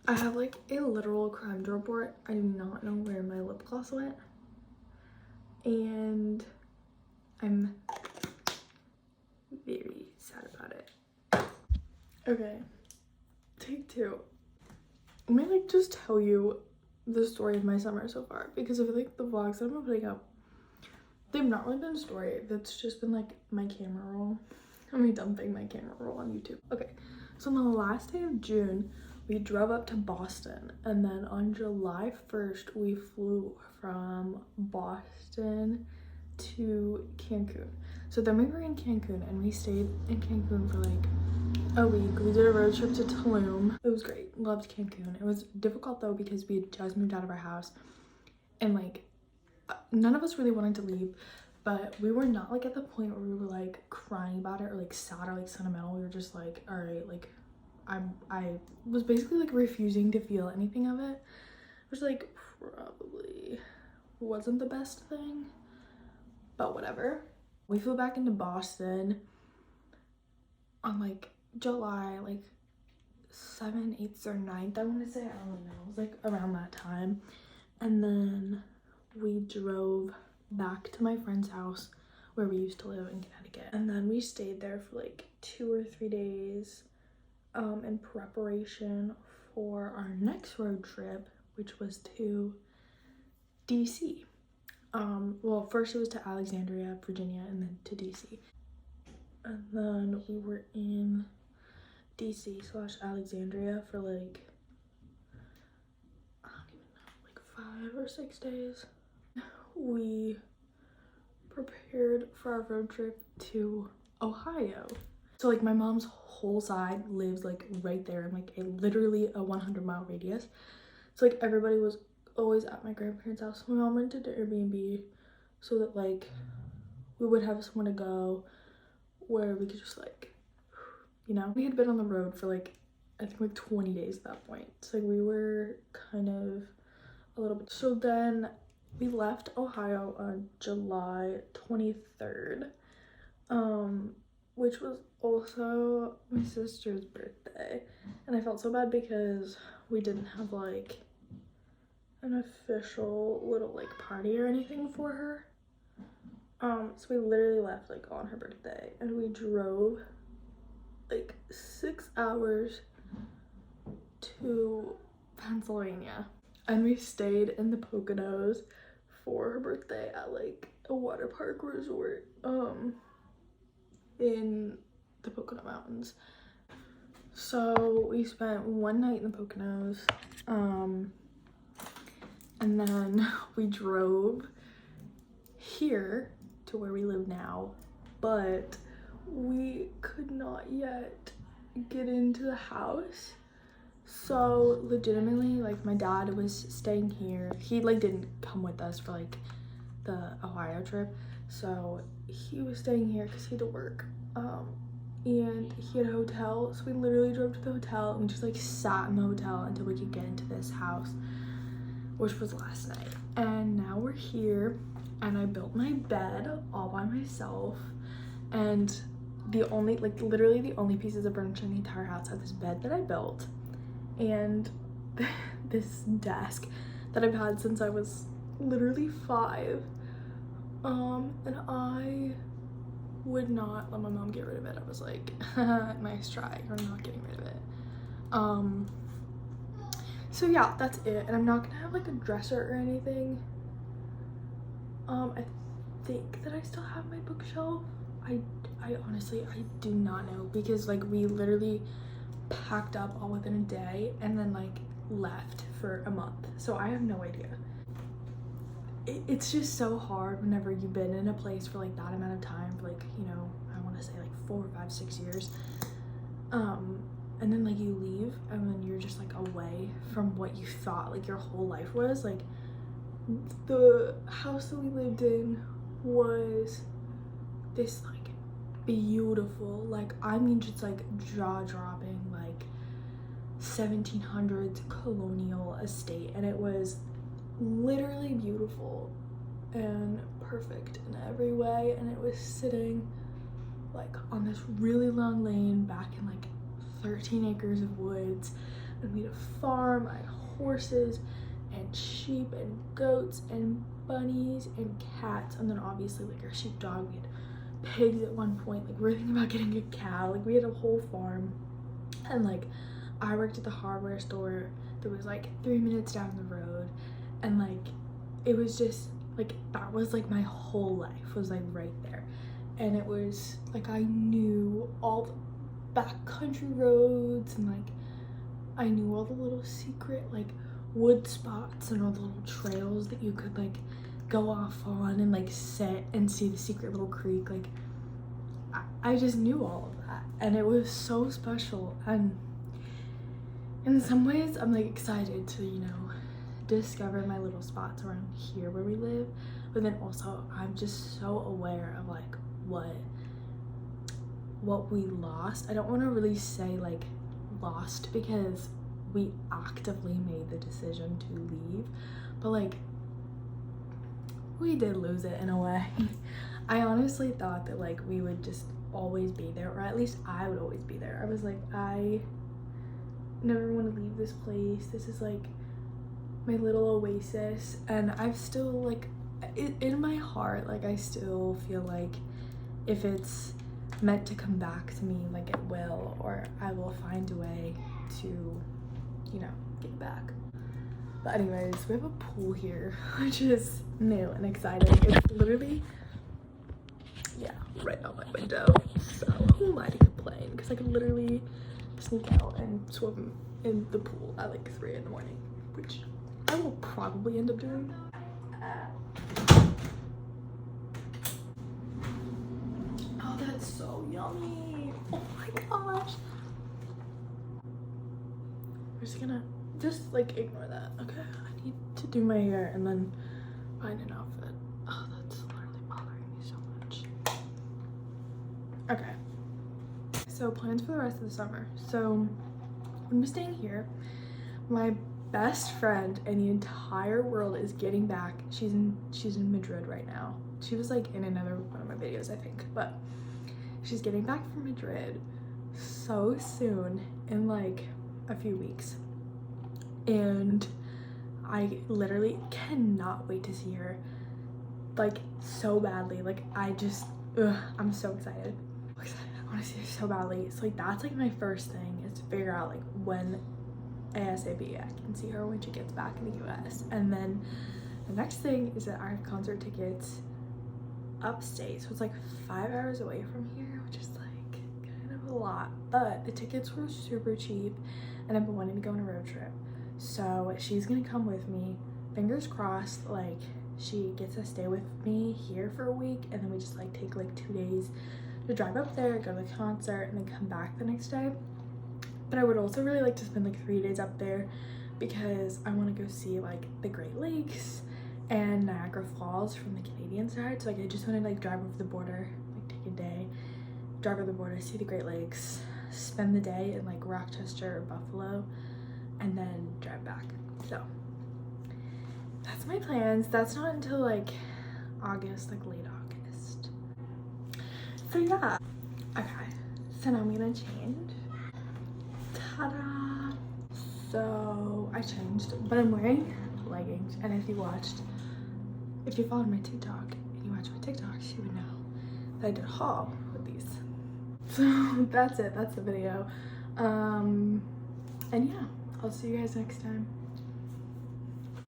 I have like a literal crime to report. I do not know where my lip gloss went, and I'm very sad about it. Okay, take two. I'm gonna like just tell you the story of my summer so far, because I feel like the vlogs that I'm putting up, they've not really been a story. That's just been like my camera roll. I'm like dumping my camera roll on YouTube. Okay, so on the last day of June, we drove up to Boston, and then on July 1st, we flew from Boston to Cancun. So then we were in Cancun, and we stayed in Cancun for like a week. We did a road trip to Tulum. It was great. Loved Cancun. It was difficult though because we had just moved out of our house, and like none of us really wanted to leave, but we were not like at the point where we were like crying about it or like sad or like sentimental. We were just like, all right, like I was basically like refusing to feel anything of it, which like probably wasn't the best thing, but whatever. We flew back into Boston on like July like 7th, 8th, or 9th, I want to say. I don't know, it was like around that time. And then we drove back to my friend's house where we used to live in Connecticut, and then we stayed there for like 2 or 3 days in preparation for our next road trip, which was to DC. Well, first it was to Alexandria, Virginia, and then to DC. And then we were in DC/Alexandria for like, I don't even know, like 5 or 6 days. We prepared for our road trip to Ohio. So like my mom's whole side lives like right there in like literally a 100-mile radius. So like everybody was always at my grandparents' house. My mom rented an Airbnb so that like we would have somewhere to go where we could just like, you know, we had been on the road for like I think like 20 days at that point. So like we were kind of a little bit. So then we left Ohio on July 23rd, which was also my sister's birthday, and I felt so bad because we didn't have like an official little like party or anything for her. So we literally left like on her birthday, and we drove like 6 hours to Pennsylvania, and we stayed in the Poconos for her birthday at like a water park resort in the Pocono Mountains. So we spent one night in the Poconos, and then we drove here to where we live now, but we could not yet get into the house. So legitimately, like my dad was staying here. He like didn't come with us for like the Ohio trip, so he was staying here because he had to work, and he had a hotel. So we literally drove to the hotel and just like sat in the hotel until we could get into this house, which was last night. And now we're here, and I built my bed all by myself, and the only like literally the only pieces of furniture in the entire house are this bed that I built and this desk that I've had since I was literally 5, and I would not let my mom get rid of it. I was like, nice try, you're not getting rid of it. So yeah, that's it. And I'm not gonna have like a dresser or anything. I think that I still have my bookshelf. I honestly, I do not know, because like we literally packed up all within a day and then like left for a month, so I have no idea. It's just so hard whenever you've been in a place for like that amount of time, for like, you know, I want to say like 4, 5, 6 years, and then like you leave and then you're just like away from what you thought like your whole life was. Like the house that we lived in was this like beautiful, like I mean just like jaw-dropping like 1700s colonial estate, and it was literally beautiful and perfect in every way, and it was sitting like on this really long lane back in like 13 acres of woods, and we had a farm. I had horses and sheep and goats and bunnies and cats, and then obviously like our sheepdog. We had pigs at one point. Like we were thinking about getting a cow. Like we had a whole farm. And like I worked at the hardware store that was like 3 minutes down the road, and like it was just like that was like my whole life was like right there. And it was like I knew all the backcountry roads, and like I knew all the little secret like wood spots and all the little trails that you could like go off on and like sit and see the secret little creek. Like I just knew all of that, and it was so special. And in some ways I'm like excited to, you know, discover my little spots around here where we live, but then also I'm just so aware of like what we lost. I don't want to really say like lost because we actively made the decision to leave, but like we did lose it in a way. I honestly thought that like we would just always be there, or at least I would always be there. I was like, I never want to leave this place. This is like my little oasis, and I've still like in my heart, like I still feel like if it's meant to come back to me, like it will, or I will find a way to, you know, get back. But anyways, we have a pool here, which is new and exciting. It's literally, yeah, right out my window. So who am I to complain? Because I could literally sneak out and swim in the pool at like 3 in the morning, which I will probably end up doing. Oh, that's so yummy. Oh my gosh. We're just gonna like ignore that. Okay, I need to do my hair and then find an outfit. Oh, that's literally bothering me so much. Okay, so plans for the rest of the summer. So I'm staying here. My best friend in the entire world is getting back. She's in Madrid right now. She was like in another one of my videos, I think, but she's getting back from Madrid so soon, in like a few weeks, and I literally cannot wait to see her, like so badly. Like I'm so excited. I want to see her so badly. So like that's like my first thing is to figure out like when ASAP I can see her when she gets back in the US. And then the next thing is that I have concert tickets upstate, so it's like 5 hours away from here, which is like kind of a lot, but the tickets were super cheap and I've been wanting to go on a road trip. So she's gonna come with me. Fingers crossed, like she gets to stay with me here for a week, and then we just like take like 2 days to drive up there, go to the concert, and then come back the next day. But I would also really like to spend like 3 days up there because I want to go see like the Great Lakes and Niagara Falls from the Canadian side. So like I just want to like drive over the border, like take a day, drive over the border, see the Great Lakes, spend the day in like Rochester or Buffalo, and then drive back. So that's my plans. That's not until like August, like late August. So yeah. Okay, so now I'm gonna change. Ta-da! So I changed, but I'm wearing leggings, and if you followed my TikTok and you watched my TikToks, you would know that I did a haul with these. So that's it. That's the video. And yeah, I'll see you guys next time.